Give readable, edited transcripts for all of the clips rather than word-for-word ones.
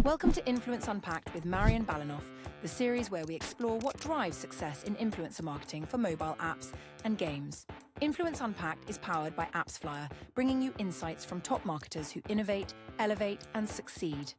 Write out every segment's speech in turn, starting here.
Welcome to Influence Unpacked with Marion Balinoff, the series where we explore what drives success in influencer marketing for mobile apps and games. Influence Unpacked is powered by AppsFlyer, bringing you insights from top marketers who innovate, elevate, and succeed.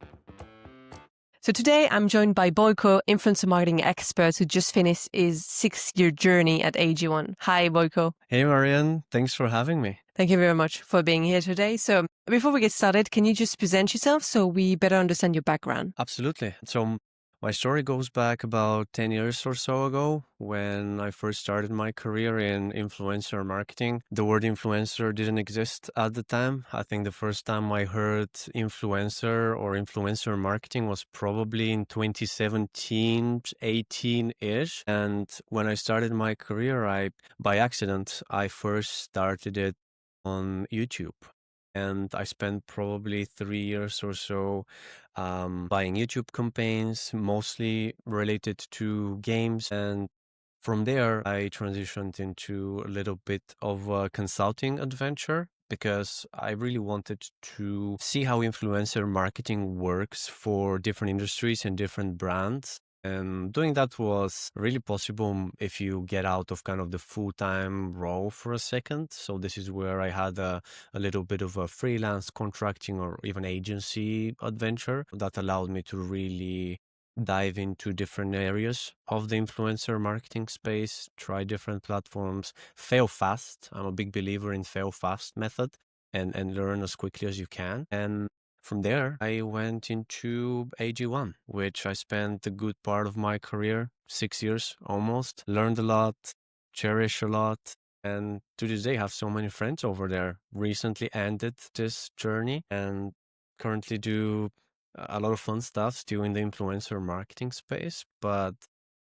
So today I'm joined by Boyko, influencer marketing expert who just finished his 6-year journey at AG1. Hi, Boyko. Hey, Marion. Thanks for having me. Thank you very much for being here today. So before we get started, can you just present yourself so we better understand your background? Absolutely. So my story goes back about 10 years or so ago when I first started my career in influencer marketing. The word influencer didn't exist at the time. I think the first time I heard influencer or influencer marketing was probably in 2017, 18-ish. And when I started my career, by accident, I first started it on YouTube. And I spent probably 3 years or so buying YouTube campaigns, mostly related to games. And from there, I transitioned into a little bit of a consulting adventure because I really wanted to see how influencer marketing works for different industries and different brands. And doing that was really possible if you get out of kind of the full-time role for a second. So this is where I had a little bit of a freelance contracting or even agency adventure that allowed me to really dive into different areas of the influencer marketing space, try different platforms, fail fast. I'm a big believer in fail fast method and learn as quickly as you can. And from there, I went into AG1, which I spent a good part of my career, 6 years almost, learned a lot, cherished a lot, and to this day have so many friends over there. Recently ended this journey and currently do a lot of fun stuff still in the influencer marketing space, but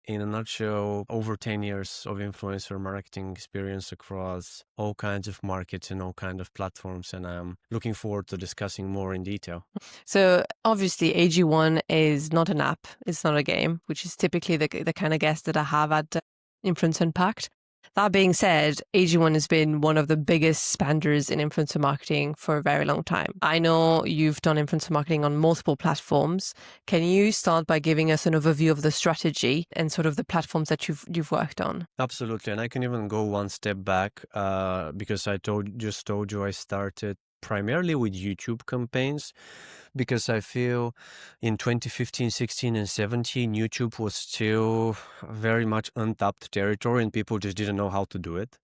in a nutshell, over 10 years of influencer marketing experience across all kinds of markets and all kinds of platforms. And I'm looking forward to discussing more in detail. So obviously AG1 is not an app. It's not a game, which is typically the kind of guest that I have at Influence Unpacked. That being said, AG1 has been one of the biggest spenders in influencer marketing for a very long time. I know you've done influencer marketing on multiple platforms. Can you start by giving us an overview of the strategy and sort of the platforms that you've worked on? Absolutely. And I can even go one step back because I just told you I started primarily with YouTube campaigns because I feel in 2015, 16 and 17, YouTube was still very much untapped territory and people just didn't know how to do it.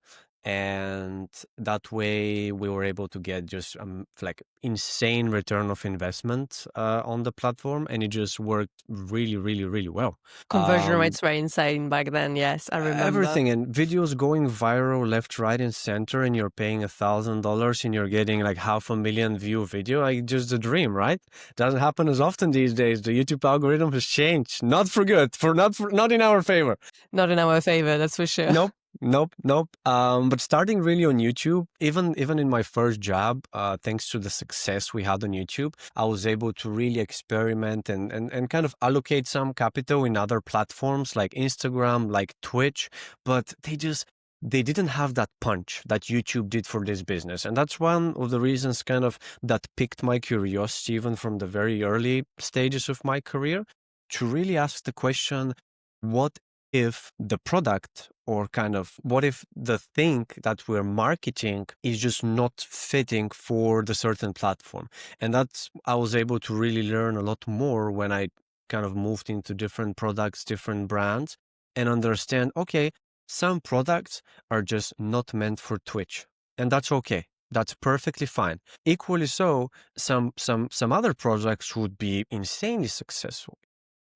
And that way we were able to get just like insane return of investment on the platform, and it just worked really, really, really well. Conversion rates were insane back then. Yes, I remember. Everything, and videos going viral left, right, and center, and you're paying $1,000 and you're getting like 500,000 view video. Like just a dream, right? Doesn't happen as often these days. The YouTube algorithm has changed, not for good, not in our favor. Not in our favor, that's for sure. Nope. But starting really on YouTube, even in my first job, thanks to the success we had on YouTube, I was able to really experiment and kind of allocate some capital in other platforms like Instagram, like Twitch, but they didn't have that punch that YouTube did for this business. And that's one of the reasons kind of that piqued my curiosity even from the very early stages of my career to really ask the question, what if the product or kind of what if the thing that we're marketing is just not fitting for the certain platform? And I was able to really learn a lot more when I kind of moved into different products, different brands, and understand, okay, some products are just not meant for Twitch, and that's okay. That's perfectly fine. Equally so, some other products would be insanely successful.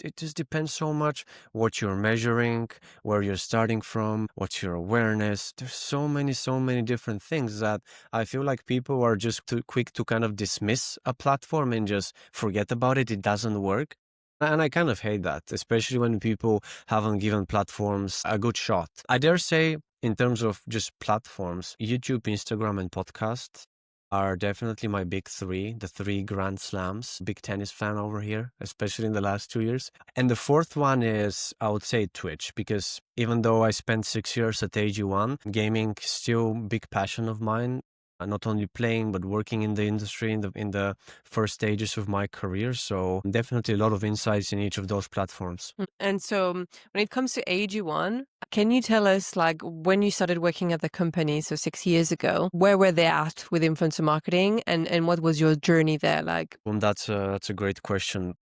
It just depends so much what you're measuring, where you're starting from, what's your awareness. There's so many different things that I feel like people are just too quick to kind of dismiss a platform and just forget about it. It doesn't work. And I kind of hate that, especially when people haven't given platforms a good shot. I dare say, in terms of just platforms, YouTube, Instagram, and podcasts are definitely my big three, the three grand slams. Big tennis fan over here, especially in the last 2 years. And the fourth one is, I would say, Twitch, because even though I spent 6 years at AG1, gaming is still a big passion of mine. not only playing but working in the industry in the first stages of my career. So definitely a lot of insights in each of those platforms. And so when it comes to AG1, can you tell us, like, when you started working at the company, so 6 years ago, where were they at with influencer marketing, and what was your journey there like? That's a great question.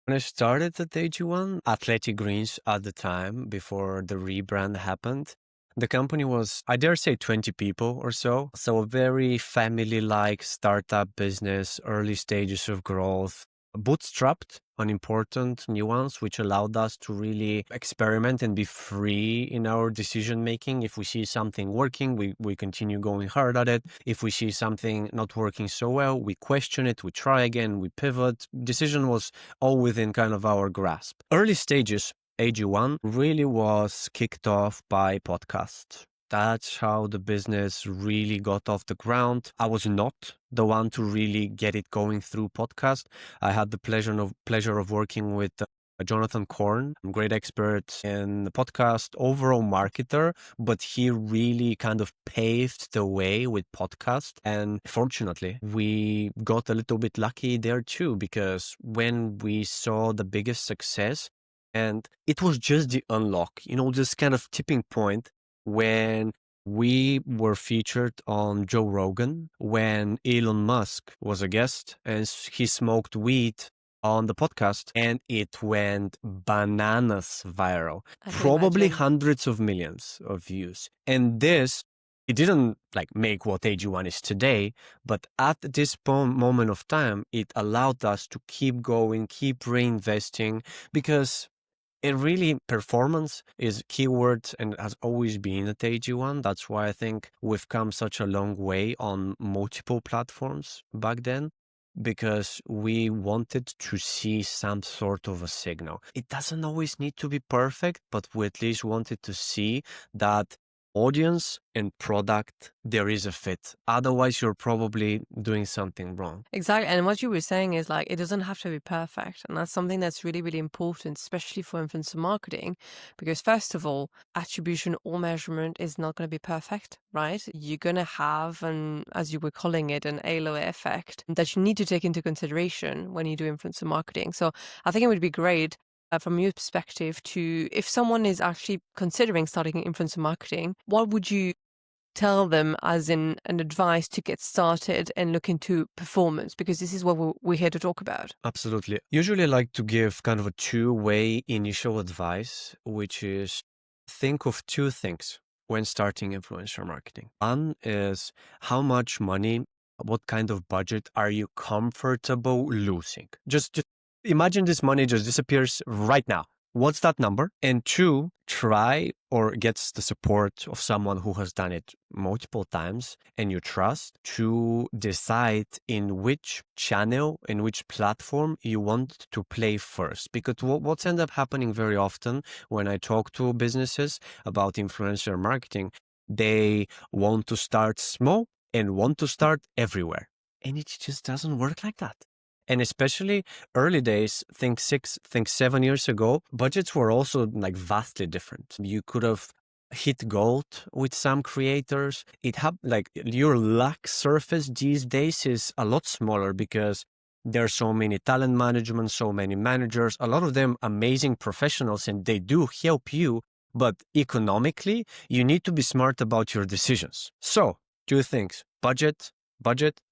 When I started at AG1, Athletic Greens at the time, before the rebrand happened, the company was, I dare say, 20 people or so. So a very family-like startup business, early stages of growth, bootstrapped, an important nuance, which allowed us to really experiment and be free in our decision making. If we see something working, we continue going hard at it. If we see something not working so well, we question it, we try again, we pivot. Decision was all within kind of our grasp. Early stages, AG1 really was kicked off by podcasts. That's how the business really got off the ground. I was not the one to really get it going through podcast. I had the pleasure of working with Jonathan Korn, a great expert in the podcast, overall marketer, but he really kind of paved the way with podcast. And fortunately, we got a little bit lucky there too, because when we saw the biggest success, and it was just the unlock, this kind of tipping point when we were featured on Joe Rogan, when Elon Musk was a guest and he smoked weed on the podcast, and it went bananas viral. Probably hundreds of millions of views. And it didn't make what AG1 is today, but at this moment of time, it allowed us to keep going, keep reinvesting, because performance is keyword and has always been at AG1. That's why I think we've come such a long way on multiple platforms back then, because we wanted to see some sort of a signal. It doesn't always need to be perfect, but we at least wanted to see that audience and product, there is a fit. Otherwise, you're probably doing something wrong. Exactly. And what you were saying is, like, it doesn't have to be perfect. And that's something that's really, really important, especially for influencer marketing, because first of all, attribution or measurement is not going to be perfect, right? You're going to have, as you were calling it, an halo effect that you need to take into consideration when you do influencer marketing. So I think it would be great from your perspective if someone is actually considering starting influencer marketing, what would you tell them as an advice to get started and look into performance? Because this is what we're here to talk about. Absolutely. Usually I like to give kind of a two-way initial advice, which is think of two things when starting influencer marketing. One is how much money, what kind of budget are you comfortable losing? Just imagine this money just disappears right now. What's that number? And two, try or get the support of someone who has done it multiple times and you trust to decide in which channel, in which platform you want to play first. Because what's ended up happening very often when I talk to businesses about influencer marketing, they want to start small and want to start everywhere. And it just doesn't work like that. And especially early days, think 7 years ago, budgets were also vastly different. You could have hit gold with some creators. Your luck surface these days is a lot smaller because there are so many talent management, so many managers, a lot of them amazing professionals, and they do help you. But economically, you need to be smart about your decisions. So, two things: budget,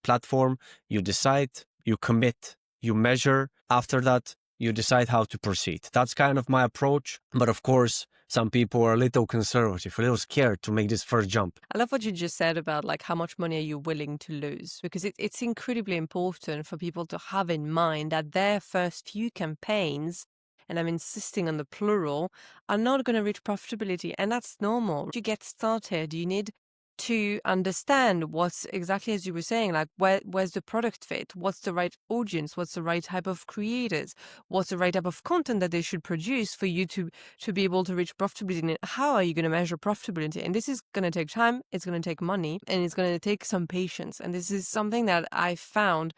platform, you decide. You commit, you measure. After that, you decide how to proceed. That's kind of my approach. But of course, some people are a little conservative, a little scared to make this first jump. I love what you just said about how much money are you willing to lose? Because it's incredibly important for people to have in mind that their first few campaigns, and I'm insisting on the plural, are not going to reach profitability. And that's normal. To get started, you need to understand what's exactly, as you were saying, where's the product fit, what's the right audience, what's the right type of creators, what's the right type of content that they should produce for you to be able to reach profitability. And how are you going to measure profitability? And this is going to take time, it's going to take money, and it's going to take some patience. And this is something that I found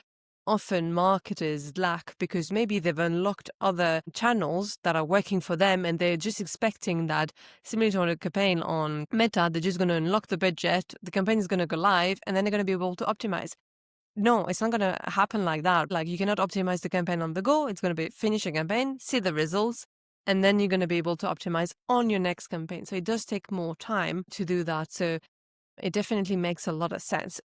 often marketers lack, because maybe they've unlocked other channels that are working for them and they're just expecting that, similar to a campaign on Meta, they're just going to unlock the budget, the campaign is going to go live, and then they're going to be able to optimize. No, it's not going to happen like that. Like, you cannot optimize the campaign on the go. It's going to be finish a campaign, see the results, and then you're going to be able to optimize on your next campaign. So it does take more time to do that. So it definitely makes a lot of sense.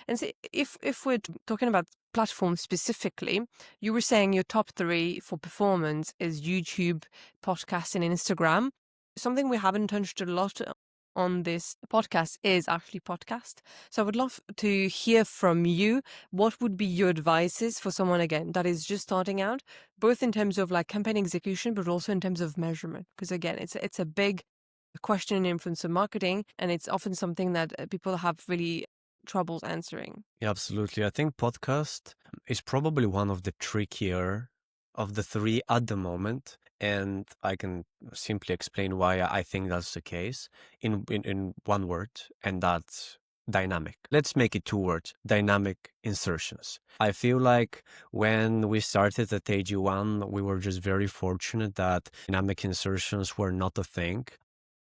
And so if we're talking about platforms specifically, you were saying your top 3 for performance is YouTube, podcast, and Instagram. Something we haven't touched a lot on this podcast is actually podcast. So I would love to hear from you. What would be your advices for someone, again, that is just starting out, both in terms of like campaign execution, but also in terms of measurement? Because again, it's a big question in influencer marketing, and it's often something that people have really troubles answering. Yeah, absolutely. I think podcast is probably one of the trickier of the 3 at the moment. And I can simply explain why I think that's the case in one word, and that's dynamic. Let's make it 2 words: dynamic insertions. I feel like when we started at AG1, we were just very fortunate that dynamic insertions were not a thing.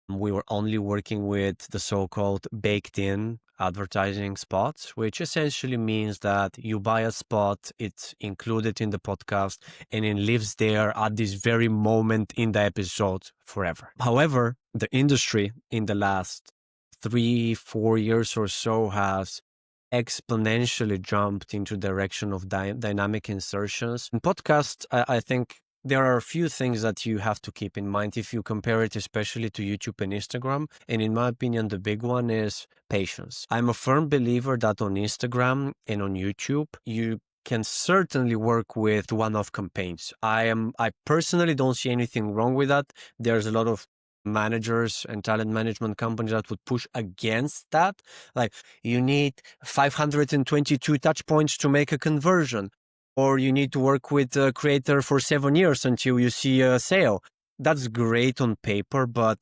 We were only working with the so-called baked-in advertising spots, which essentially means that you buy a spot, it's included in the podcast, and it lives there at this very moment in the episode forever. However, the industry in the last 3-4 years or so has exponentially jumped into the direction of dynamic insertions. In podcasts, I think there are a few things that you have to keep in mind if you compare it especially to YouTube and Instagram. And in my opinion, the big one is patience. I'm a firm believer that on Instagram and on YouTube, you can certainly work with one-off campaigns. I personally don't see anything wrong with that. There's a lot of managers and talent management companies that would push against that. Like, you need 522 touch points to make a conversion, or you need to work with a creator for 7 years until you see a sale. That's great on paper, but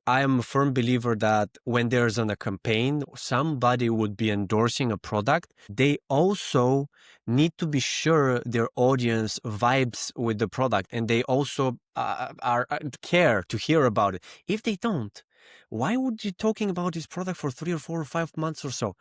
I am a firm believer that when there's a campaign, somebody would be endorsing a product. They also need to be sure their audience vibes with the product, and they also care to hear about it. If they don't, why would you talking about this product for 3 or 4 or 5 months or so?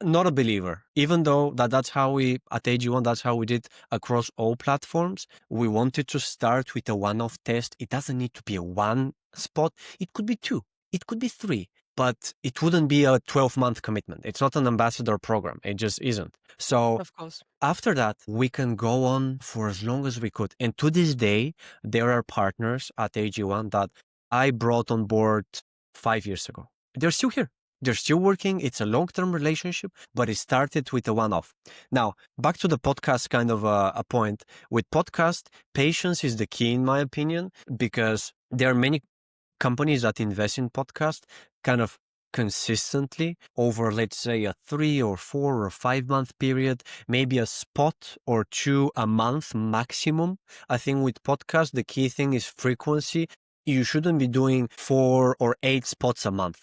Not a believer, even though that's how we at AG1, that's how we did across all platforms. We wanted to start with a one-off test. It doesn't need to be a 1 spot. It could be 2, it could be 3, but it wouldn't be a 12-month commitment. It's not an ambassador program. It just isn't. So Of course. after that, we can go on for as long as we could. And to this day, there are partners at AG1 that I brought on board 5 years ago. They're still here. They're still working. It's a long-term relationship, but it started with a one-off. Now, back to the podcast kind of a point. With podcast, patience is the key, in my opinion, because there are many companies that invest in podcast kind of consistently over, let's say, a 3 or 4 or 5 month period, maybe a spot or 2 a month maximum. I think with podcast, the key thing is frequency. You shouldn't be doing 4 or 8 spots a month.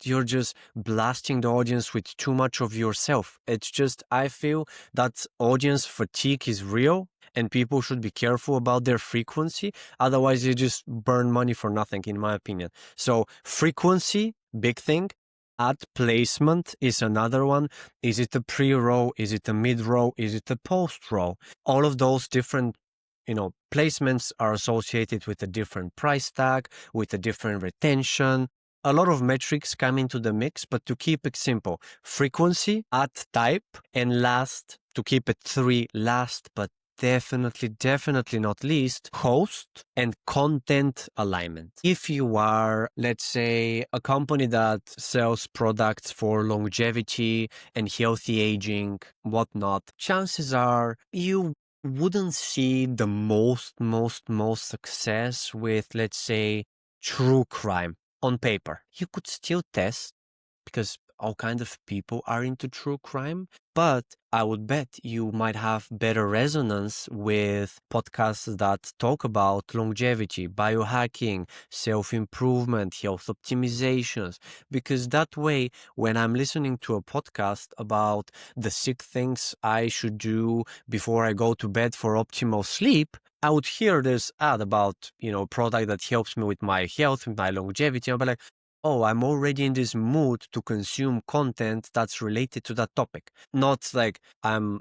You're just blasting the audience with too much of yourself. It's just, I feel that audience fatigue is real, and people should be careful about their frequency. Otherwise, you just burn money for nothing, in my opinion. So frequency, big thing. Ad placement is another one. Is it a pre-roll? Is it a mid-roll? Is it a post-roll? All of those different placements are associated with a different price tag, with a different retention. A lot of metrics come into the mix, but to keep it simple, frequency, ad type, and last, to keep it 3, last but definitely not least, host and content alignment. If you are, let's say, a company that sells products for longevity and healthy aging, whatnot, chances are you wouldn't see the most success with, let's say, true crime on paper. You could still test, because all kinds of people are into true crime, But I would bet you might have better resonance with podcasts that talk about longevity, biohacking, self-improvement, health optimizations, because that way, when I'm listening to a podcast about the 6 things I should do before I go to bed for optimal sleep, I would hear this ad about, a product that helps me with my health, with my longevity. I'll be like, oh, I'm already in this mood to consume content that's related to that topic. Not like I'm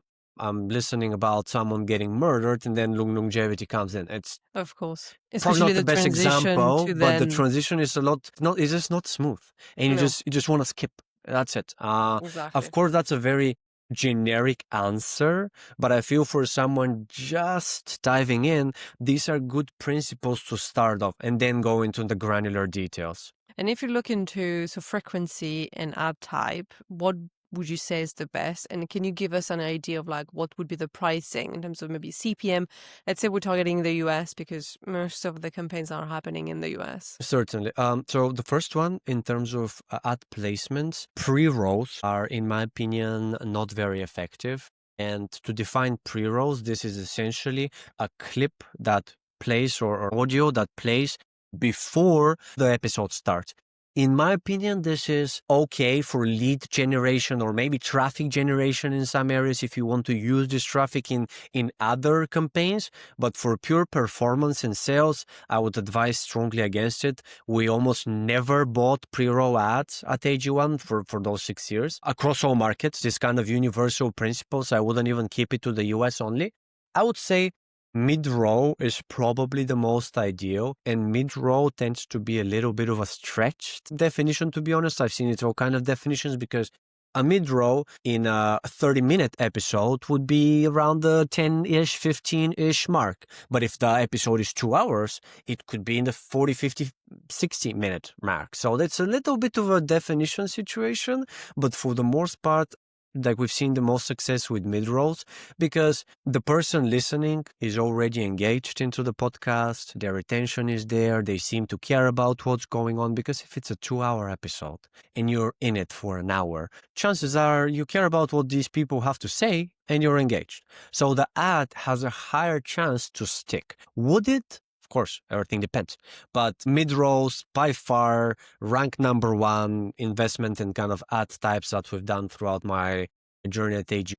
listening about someone getting murdered and then longevity comes in. It's Of course. probably Especially not the the best transition example, to but the then. transition is it's just not smooth, and No, you just want to skip. That's it. Of exactly. course, that's a very generic answer, but I feel for someone just diving in, these are good principles to start off and then go into the granular details. And if you look into frequency and ad type, what would you say is the best? And can you give us an idea of like what would be the pricing in terms of maybe CPM? Let's say we're targeting the US because most of the campaigns are happening in the US. Certainly. So the first one, in terms of ad placements, pre-rolls are, in my opinion, not very effective. And to define pre-rolls, this is essentially a clip that plays or audio that plays before the episode starts. In my opinion, this is okay for lead generation or maybe traffic generation in some areas if you want to use this traffic in other campaigns. But for pure performance and sales, I would advise strongly against it. We almost never bought pre-roll ads at AG1 for those 6 years. Across all markets, this kind of universal principles, I wouldn't even keep it to the US only. I would say mid-row is probably the most ideal, and mid-row tends to be a little bit of a stretched definition, to be honest. I've seen it all kind of definitions because a mid-row in a 30-minute episode would be around the 10-ish, 15-ish mark. But if the episode is 2 hours, it could be in the 40, 50, 60-minute mark. So that's a little bit of a definition situation, but for the most part, like we've seen the most success with mid-rolls because the person listening is already engaged into the podcast, their attention is there, they seem to care about what's going on, because if it's a 2-hour episode and you're in it for an hour, chances are you care about what these people have to say and you're engaged. So the ad has a higher chance to stick. Would it? Of course, everything depends. But mid-rolls, by far, rank number one investment in kind of ad types that we've done throughout my journey at AG.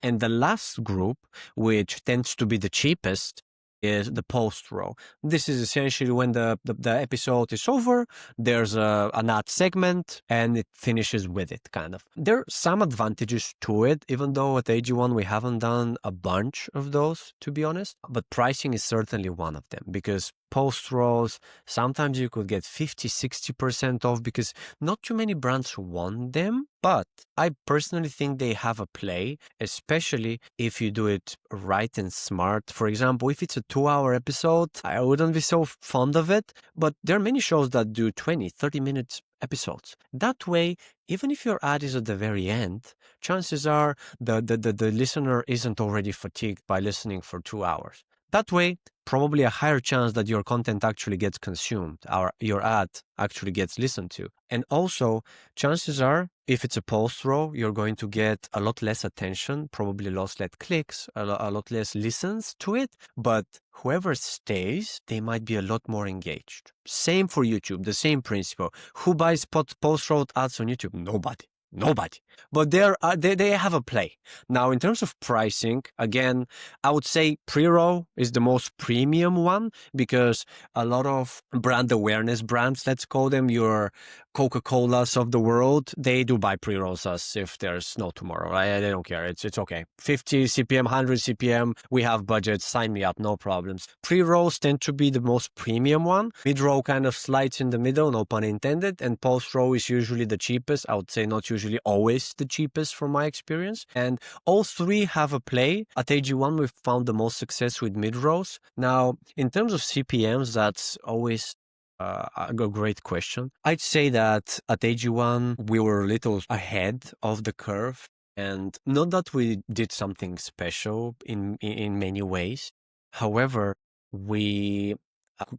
And the last group, which tends to be the cheapest, is the post row. This is essentially when the episode is over, there's an ad segment and it finishes with it, kind of. There are some advantages to it, even though at AG1 we haven't done a bunch of those, to be honest. But pricing is certainly one of them, because post rows, sometimes you could get 50, 60% off because not too many brands want them. But I personally think they have a play, especially if you do it right and smart. For example, if it's a 2-hour episode, I wouldn't be so fond of it. But there are many shows that do 20, 30-minute episodes. That way, even if your ad is at the very end, chances are the listener isn't already fatigued by listening for 2 hours. That way, probably a higher chance that your content actually gets consumed or your ad actually gets listened to. And also, chances are, if it's a post row, you're going to get a lot less attention, probably a lot less clicks, a lot less listens to it. But whoever stays, they might be a lot more engaged. Same for YouTube, the same principle. Who buys post row ads on YouTube? Nobody. But they have a play. Now, in terms of pricing, again, I would say pre-roll is the most premium one, because a lot of brand awareness brands, let's call them, your Coca-Colas of the world, they do buy pre-rolls as if there's no tomorrow. Right? They don't care. It's okay. 50 CPM, 100 CPM, we have budget. Sign me up, no problems. Pre-rolls tend to be the most premium one. Mid-roll kind of slides in the middle, no pun intended, and post-roll is usually the cheapest. I would say not usually always the cheapest from my experience. And all three have a play. At AG1, we've found the most success with mid-rows. Now, in terms of CPMs, that's always a great question. I'd say that at AG1, we were a little ahead of the curve. And not that we did something special in many ways. However, we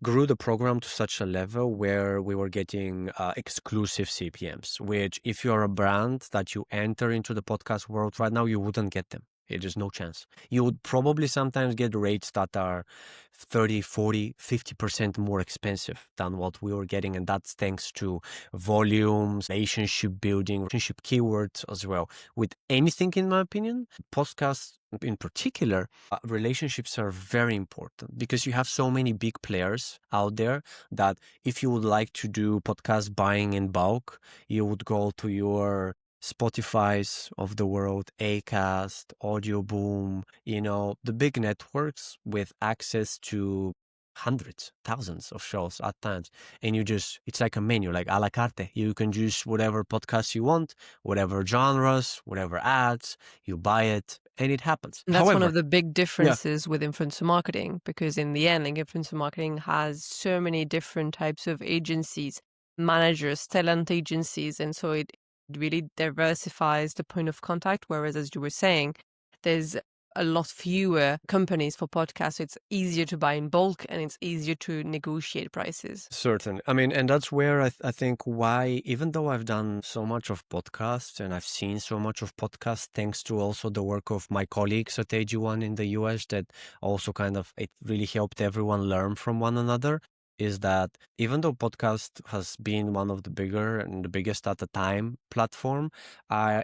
grew the program to such a level where we were getting exclusive CPMs, which if you're a brand that you enter into the podcast world right now, you wouldn't get them. There's no chance. You would probably sometimes get rates that are 30, 40, 50% more expensive than what we were getting. And that's thanks to volumes, relationship building, relationship keywords as well. With anything, in my opinion, podcasts in particular, relationships are very important because you have so many big players out there that if you would like to do podcast buying in bulk, you would go to your Spotify's of the world, Acast, Audio Boom, the big networks with access to hundreds, thousands of shows at times. And it's like a menu, like a la carte. You can choose whatever podcast you want, whatever genres, whatever ads, you buy it, and it happens. And that's one However, of the big differences with influencer marketing, because in the end, like, influencer marketing has so many different types of agencies, managers, talent agencies, and so it really diversifies the point of contact. Whereas, as you were saying, there's a lot fewer companies for podcasts, so it's easier to buy in bulk and it's easier to negotiate prices. Certainly. I mean, and that's where I think why, even though I've done so much of podcasts and I've seen so much of podcasts, thanks to also the work of my colleagues at AG1 in the US, that also it really helped everyone learn from one another, is that even though podcast has been one of the bigger and the biggest at the time platform,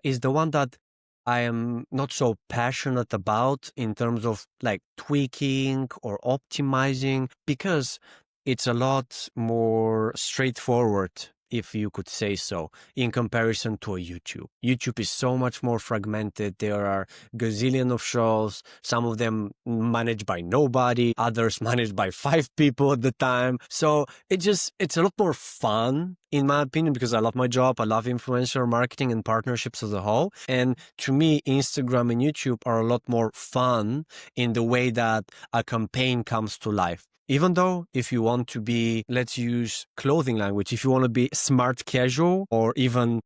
is the one that I am not so passionate about in terms of like tweaking or optimizing, because it's a lot more straightforward, if you could say so, in comparison to a YouTube. YouTube is so much more fragmented. There are gazillion of shows, some of them managed by nobody, others managed by 5 people at the time. So it's a lot more fun, in my opinion, because I love my job. I love influencer marketing and partnerships as a whole. And to me, Instagram and YouTube are a lot more fun in the way that a campaign comes to life. Even though if you want to be, let's use clothing language, if you want to be smart casual or even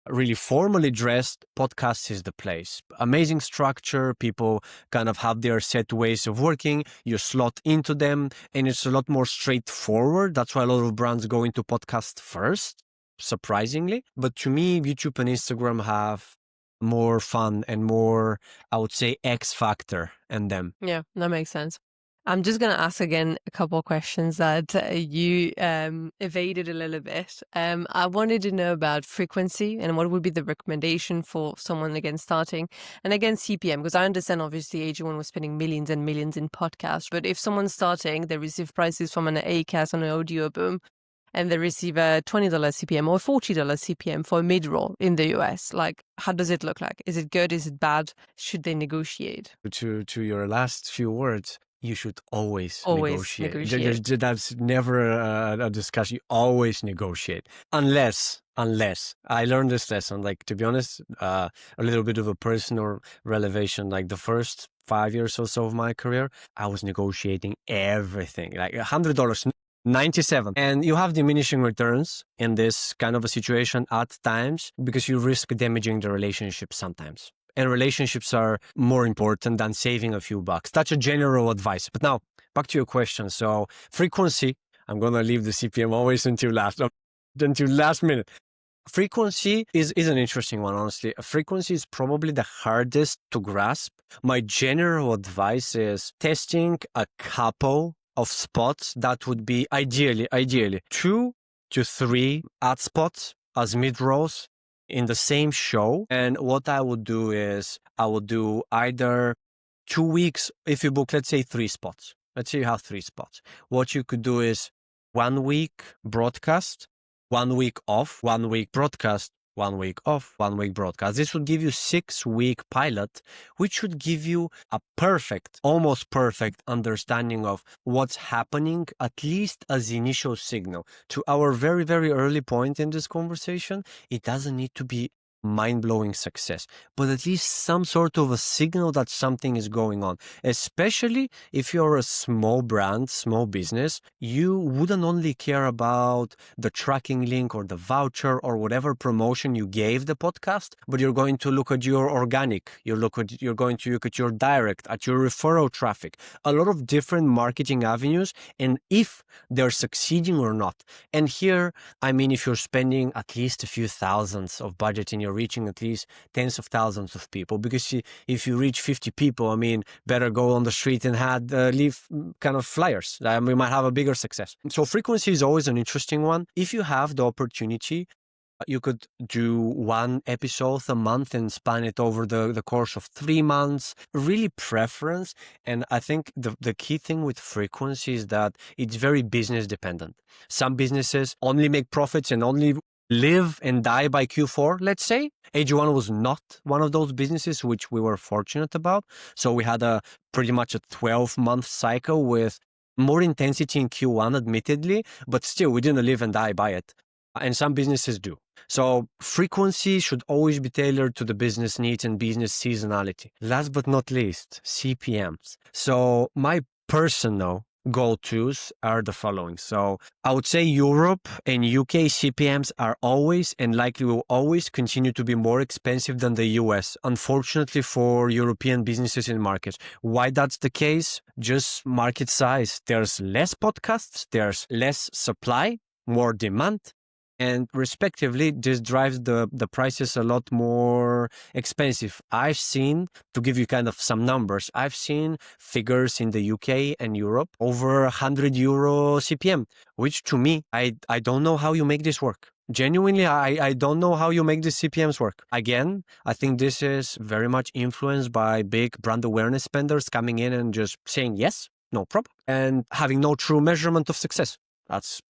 really formally dressed, podcast is the place. Amazing structure. People kind of have their set ways of working. You slot into them and it's a lot more straightforward. That's why a lot of brands go into podcast first, surprisingly. But to me, YouTube and Instagram have more fun and more, I would say, X factor in them. Yeah, that makes sense. I'm just going to ask again a couple of questions that you evaded a little bit. I wanted to know about frequency and what would be the recommendation for someone, again, starting, and again, CPM, because I understand obviously AG1 was spending millions and millions in podcasts, but if someone's starting, they receive prices from an Acast on an Audio Boom, and they receive a $20 CPM or $40 CPM for a mid-roll in the US. Like, how does it look like? Is it good? Is it bad? Should they negotiate? To your last few words, you should always negotiate. That's never a discussion. You always negotiate. Unless I learned this lesson, like, to be honest, a little bit of a personal revelation, like the first 5 years or so of my career, I was negotiating everything, like $100, 97. And you have diminishing returns in this kind of a situation at times because you risk damaging the relationship sometimes. And relationships are more important than saving a few bucks. That's a general advice. But now, back to your question. So frequency, I'm going to leave the CPM always until last minute. Frequency is an interesting one, honestly. Frequency is probably the hardest to grasp. My general advice is testing a couple of spots. That would be ideally 2 to 3 ad spots as mid-rolls in the same show. And what I would do is I would do either 2 weeks, if you book, let's say 3 spots. Let's say you have 3 spots. What you could do is 1 week broadcast, 1 week off, 1 week broadcast, 1 week off, 1 week broadcast. This would give you 6-week pilot, which should give you a almost perfect understanding of what's happening, at least as initial signal. To our very, very early point in this conversation, it doesn't need to be mind-blowing success, but at least some sort of a signal that something is going on. Especially if you're a small brand, small business, you wouldn't only care about the tracking link or the voucher or whatever promotion you gave the podcast, but you're going to look at your organic, you're going to look at your direct, at your referral traffic, a lot of different marketing avenues, and if they're succeeding or not. And here, I mean, if you're spending at least a few thousands of budget and you're reaching at least tens of thousands of people, because if you reach 50 people, I mean, better go on the street and leave kind of flyers. We might have a bigger success. So frequency is always an interesting one. If you have the opportunity, you could do one episode a month and span it over the course of 3 months. Really preference. And I think the key thing with frequency is that it's very business dependent. Some businesses only make profits and only live and die by Q4, let's say. AG1 was not one of those businesses, which we were fortunate about. So we had pretty much a 12-month cycle with more intensity in Q1, admittedly, but still we didn't live and die by it. And some businesses do. So frequency should always be tailored to the business needs and business seasonality. Last but not least, CPMs. So my personal go-tos are the following. So I would say Europe and UK CPMs are always and likely will always continue to be more expensive than the US, unfortunately for European businesses and markets. Why that's the case? Just market size. There's less podcasts, there's less supply, more demand. And respectively, this drives the prices a lot more expensive. I've seen, to give you kind of some numbers, I've seen figures in the UK and Europe over €100 CPM, which to me, I don't know how you make this work. Genuinely, I don't know how you make the CPMs work. Again, I think this is very much influenced by big brand awareness spenders coming in and just saying yes, no problem, and having no true measurement of success.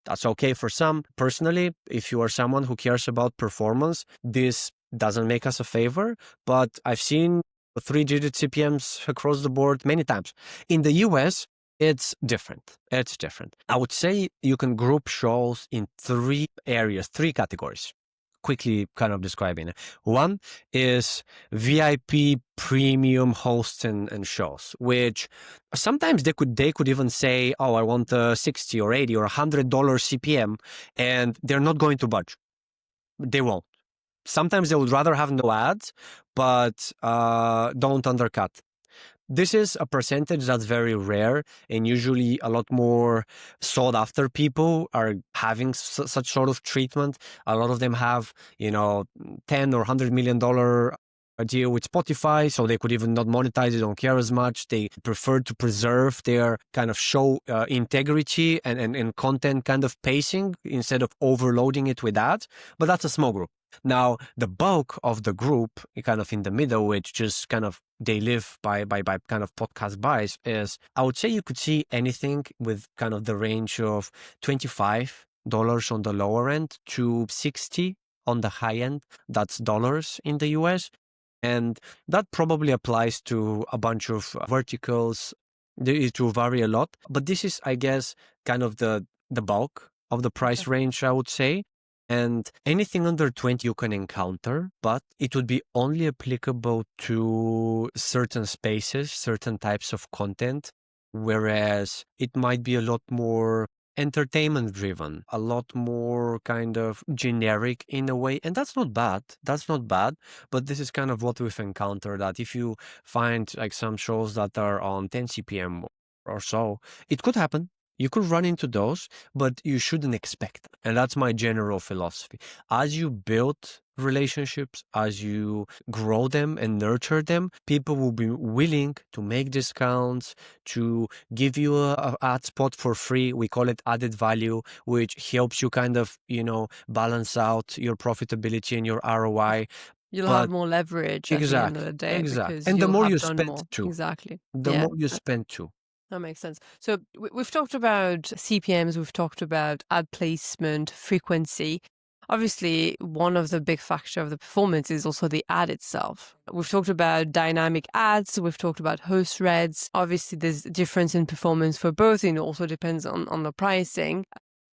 That's okay for some. Personally, if you are someone who cares about performance, this doesn't make us a favor, but I've seen 3-digit CPMs across the board many times. In the US, it's different. I would say you can group shows in 3 areas, 3 categories. Quickly kind of describing it. One is VIP premium hosts and shows, which sometimes they could even say, oh, I want a $60 or $80 or $100 CPM, and they're not going to budge. They won't. Sometimes they would rather have no ads, but don't undercut. This is a percentage that's very rare, and usually a lot more sought after people are having such sort of treatment. A lot of them have, $10 or $100 million a deal with Spotify, so they could even not monetize, they don't care as much. They prefer to preserve their kind of show integrity and content kind of pacing instead of overloading it with ads. But that's a small group. Now, the bulk of the group, kind of in the middle, which just kind of they live by kind of podcast buys, is I would say you could see anything with kind of the range of $25 on the lower end to $60 on the high end. That's dollars in the US. And that probably applies to a bunch of verticals. It will vary a lot. But this is, I guess, kind of the bulk of the price range, I would say. And anything under 20 you can encounter, but it would be only applicable to certain spaces, certain types of content, whereas it might be a lot more entertainment driven, a lot more kind of generic in a way. And that's not bad. But this is kind of what we've encountered, that if you find like some shows that are on 10 CPM or so, it could happen. You could run into those, but you shouldn't expect them. And that's my general philosophy. As you build relationships, as you grow them and nurture them, people will be willing to make discounts, to give you a ad spot for free. We call it added value, which helps you kind of, balance out your profitability and your ROI. You'll have more leverage at the end of the day. Because and the more you spend spend too. Exactly. The more you spend too. That makes sense. So we've talked about CPMs, we've talked about ad placement, frequency. Obviously, one of the big factors of the performance is also the ad itself. We've talked about dynamic ads, we've talked about host reads. Obviously, there's a difference in performance for both, and it also depends on the pricing.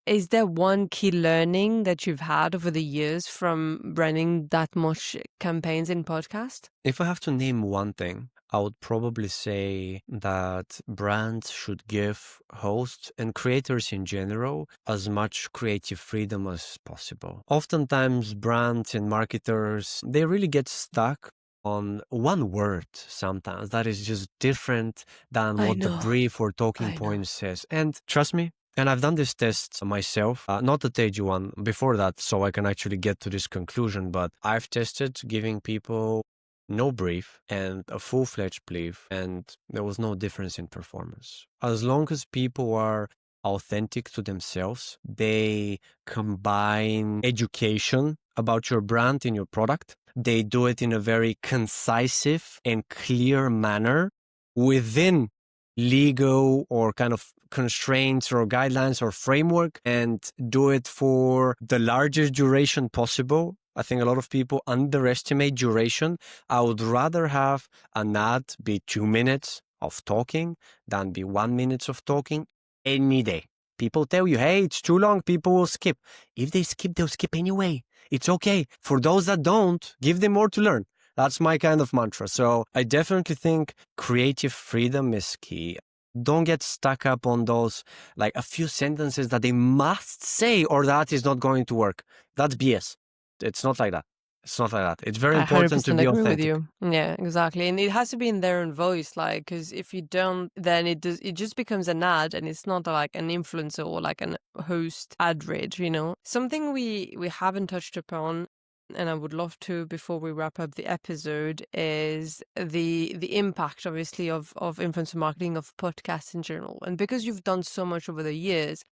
Is there one key learning that you've had over the years from running that much campaigns in podcast? If I have to name one thing, I would probably say that brands should give hosts and creators in general as much creative freedom as possible. Oftentimes, brands and marketers, they really get stuck on one word sometimes that is just different than I what the know. brief or talking I know. point says. And trust me, and I've done this test myself, not at AG1, before that, so I can actually get to this conclusion, but I've tested giving people no brief and a full-fledged brief, and there was no difference in performance. As long as people are authentic to themselves, they combine education about your brand and your product. They do it in a very concise and clear manner within legal or kind of constraints or guidelines or framework, and do it for the largest duration possible. I think a lot of people underestimate duration. I would rather have an ad be 2 minutes of talking than be 1 minute of talking any day. People tell you, hey, it's too long, people will skip. If they skip, they'll skip anyway. It's okay. For those that don't, give them more to learn. That's my kind of mantra. So I definitely think creative freedom is key. Don't get stuck up on those, like a few sentences that they must say or that is not going to work. That's BS. It's not like that. It's not like that. It's very I important to 100% be agree with authentic. you. Yeah, exactly. And it has to be in their own voice, like, because if you don't, then it just becomes an ad, and it's not like an influencer or like an host ad read, you know. Something we haven't touched upon, and I would love to before we wrap up the episode, is the impact, obviously, of influencer marketing, of podcasts in general. And because you've done so much over the years,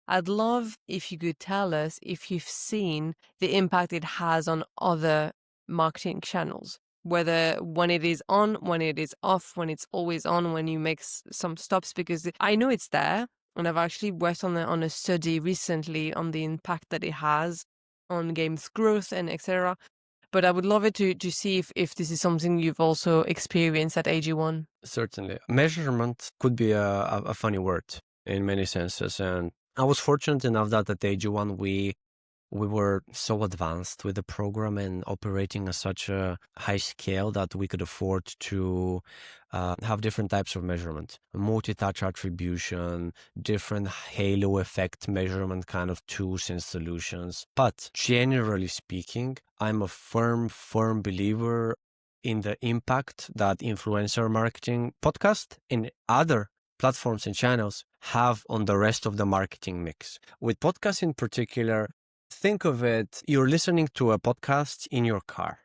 I'd love if you could tell us if you've seen the impact it has on other marketing channels, whether when it is on, when it is off, when it's always on, when you make some stops, because I know it's there. And I've actually worked on a study recently on the impact that it has on games growth and etc. But I would love it to see if this is something you've also experienced at AG1. Certainly. Measurement could be a funny word in many senses. And I was fortunate enough that at AG1 we were so advanced with the program and operating at such a high scale that we could afford to have different types of measurement, multi-touch attribution, different halo effect measurement kind of tools and solutions. But generally speaking, I'm a firm believer in the impact that influencer marketing podcast and other platforms and channels have on the rest of the marketing mix. With podcasts in particular, think of it, you're listening to a podcast in your car.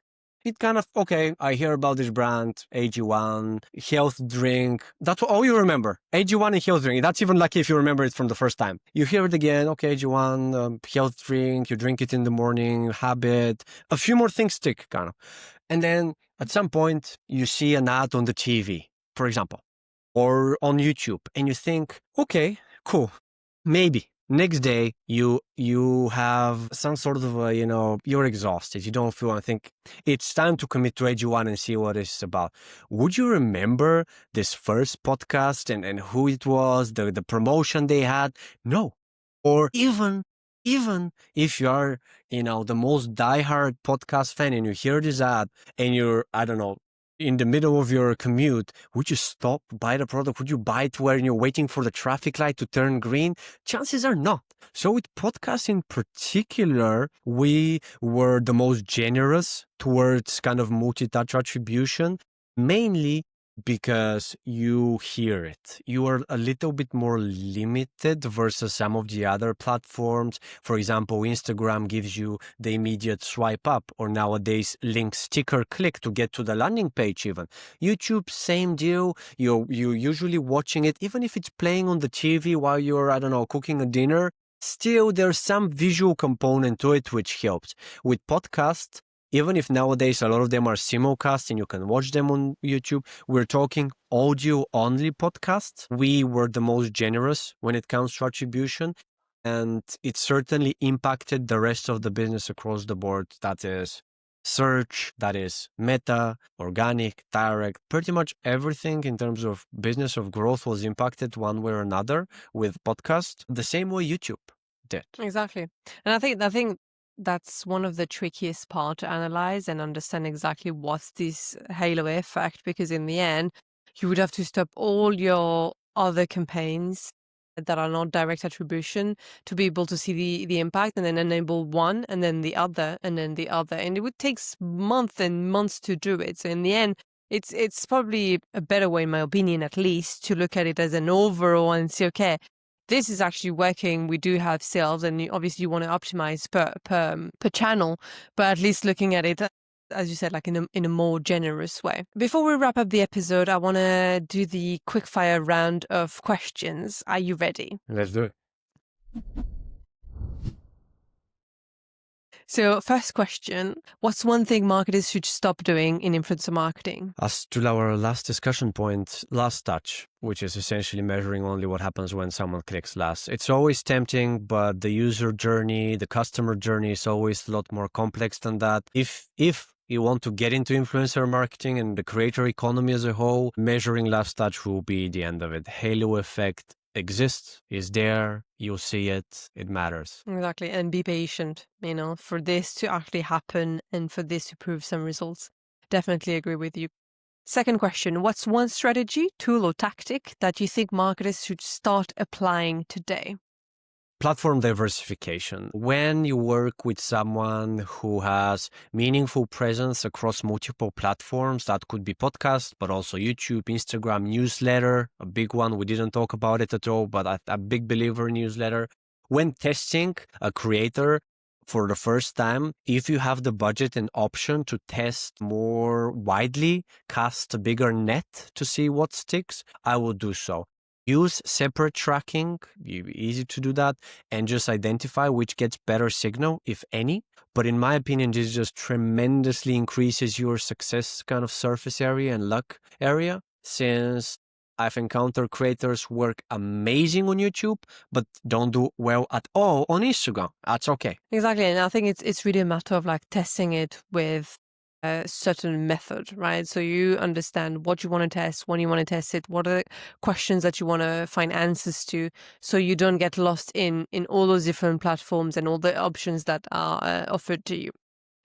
It kind of, okay, I hear about this brand, AG1, health drink. That's all you remember. AG1 and health drink. That's even lucky if you remember it from the first time. You hear it again, okay, AG1, health drink, you drink it in the morning, habit. A few more things stick, kind of. And then at some point, you see an ad on the TV, for example, or on YouTube, and you think, okay, cool, maybe. Next day, you have some sort of a, you're exhausted. You don't feel, I think it's time to commit to AG1 and see what it's about. Would you remember this first podcast and who it was, the promotion they had? No. Or even if you are, the most diehard podcast fan and you hear this ad and you're, I don't know, in the middle of your commute, would you stop, buy the product? Would you buy it where you're waiting for the traffic light to turn green? Chances are not. So with podcasts in particular, we were the most generous towards kind of multi-touch attribution, mainly because you hear it. You are a little bit more limited versus some of the other platforms. For example, Instagram gives you the immediate swipe up, or nowadays link sticker click to get to the landing page even. YouTube, same deal. You're usually watching it, even if it's playing on the TV while you're, I don't know, cooking a dinner. Still, there's some visual component to it which helps. With podcasts, even if nowadays a lot of them are simulcast and you can watch them on YouTube, we're talking audio-only podcasts. We were the most generous when it comes to attribution, and it certainly impacted the rest of the business across the board. That is search, that is meta, organic, direct, pretty much everything in terms of business of growth was impacted one way or another with podcast. The same way YouTube. did. Exactly. And I think that's one of the trickiest part to analyze and understand exactly what's this halo effect, because in the end, you would have to stop all your other campaigns that are not direct attribution to be able to see the impact, and then enable one and then the other and then the other. And it would take months and months to do it. So in the end, it's probably a better way, in my opinion, at least, to look at it as an overall and say, okay, this is actually working. We do have sales, and obviously you want to optimize per channel, but at least looking at it, as you said, like in a more generous way. Before we wrap up the episode, I want to do the quickfire round of questions. Are you ready? Let's do it. So, first question, what's one thing marketers should stop doing in influencer marketing? As to our last discussion point, last touch, which is essentially measuring only what happens when someone clicks last. It's always tempting, but the user journey, the customer journey is always a lot more complex than that. If you want to get into influencer marketing and the creator economy as a whole, measuring last touch will be the end of it. Halo effect exists, is there, you'll see it, it matters. Exactly. And be patient, for this to actually happen and for this to prove some results. Definitely agree with you. Second question, what's one strategy, tool, or tactic that you think marketers should start applying today? Platform diversification. When you work with someone who has meaningful presence across multiple platforms, that could be podcast, but also YouTube, Instagram, newsletter, a big one. We didn't talk about it at all, but I'm a big believer in newsletter. When testing a creator for the first time, if you have the budget and option to test more widely, cast a bigger net to see what sticks, I will do so. Use separate tracking, easy to do that, and just identify which gets better signal, if any. But in my opinion, this just tremendously increases your success kind of surface area and luck area, since I've encountered creators work amazing on YouTube, but don't do well at all on Instagram. That's okay. Exactly. And I think it's really a matter of like testing it with a certain method, right? So you understand what you want to test, when you want to test it, what are the questions that you want to find answers to, so you don't get lost in all those different platforms and all the options that are offered to you.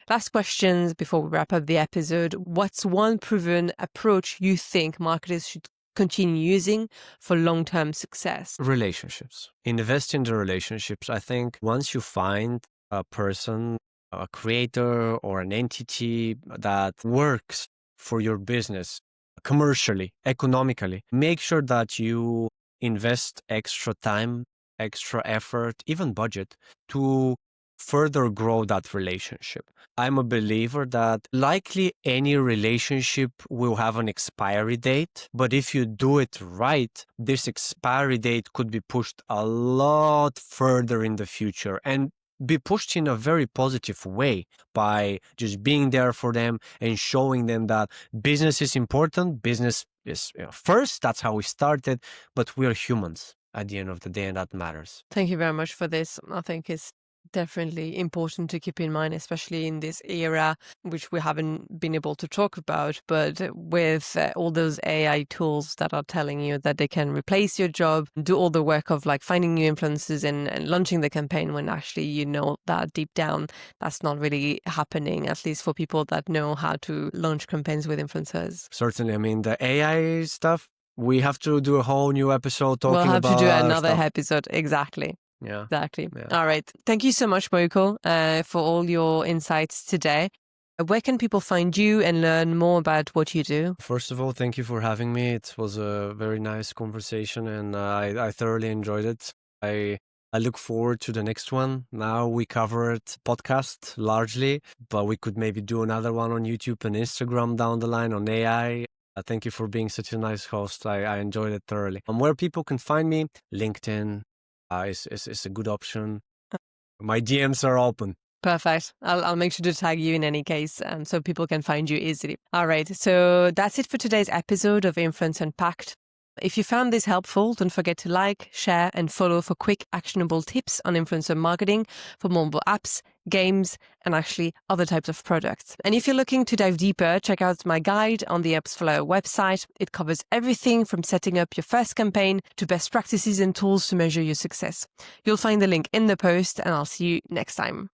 Last questions before we wrap up the episode. What's one proven approach you think marketers should continue using for long-term success? Relationships. Invest in the relationships. I think once you find a person, a creator or an entity that works for your business commercially, economically, make sure that you invest extra time, extra effort, even budget to further grow that relationship. I'm a believer that likely any relationship will have an expiry date, but if you do it right, this expiry date could be pushed a lot further in the future and be pushed in a very positive way by just being there for them and showing them that business is important. Business is first. That's how we started, but we are humans at the end of the day, and that matters. Thank you very much for this. I think it's definitely important to keep in mind, especially in this era, which we haven't been able to talk about, but with all those AI tools that are telling you that they can replace your job, do all the work of like finding new influencers and launching the campaign, when actually that deep down that's not really happening, at least for people that know how to launch campaigns with influencers. Certainly. I mean, the AI stuff, we have to do a whole new episode talking about. We'll have to do another stuff. episode. Exactly. Yeah. Exactly. Yeah. All right. Thank you so much, Boyko, for all your insights today. Where can people find you and learn more about what you do? First of all, thank you for having me. It was a very nice conversation, and I thoroughly enjoyed it. I look forward to the next one. Now we covered podcast largely, but we could maybe do another one on YouTube and Instagram down the line on AI. Thank you for being such a nice host. I enjoyed it thoroughly. Where people can find me, LinkedIn is a good option. My DMs are open. Perfect. I'll make sure to tag you in any case, so people can find you easily. All right. So that's it for today's episode of Influence Unpacked. If you found this helpful, don't forget to like, share, and follow for quick, actionable tips on influencer marketing for mobile apps, games, and actually other types of products. And if you're looking to dive deeper, check out my guide on the AppsFlyer website. It covers everything from setting up your first campaign to best practices and tools to measure your success. You'll find the link in the post, and I'll see you next time.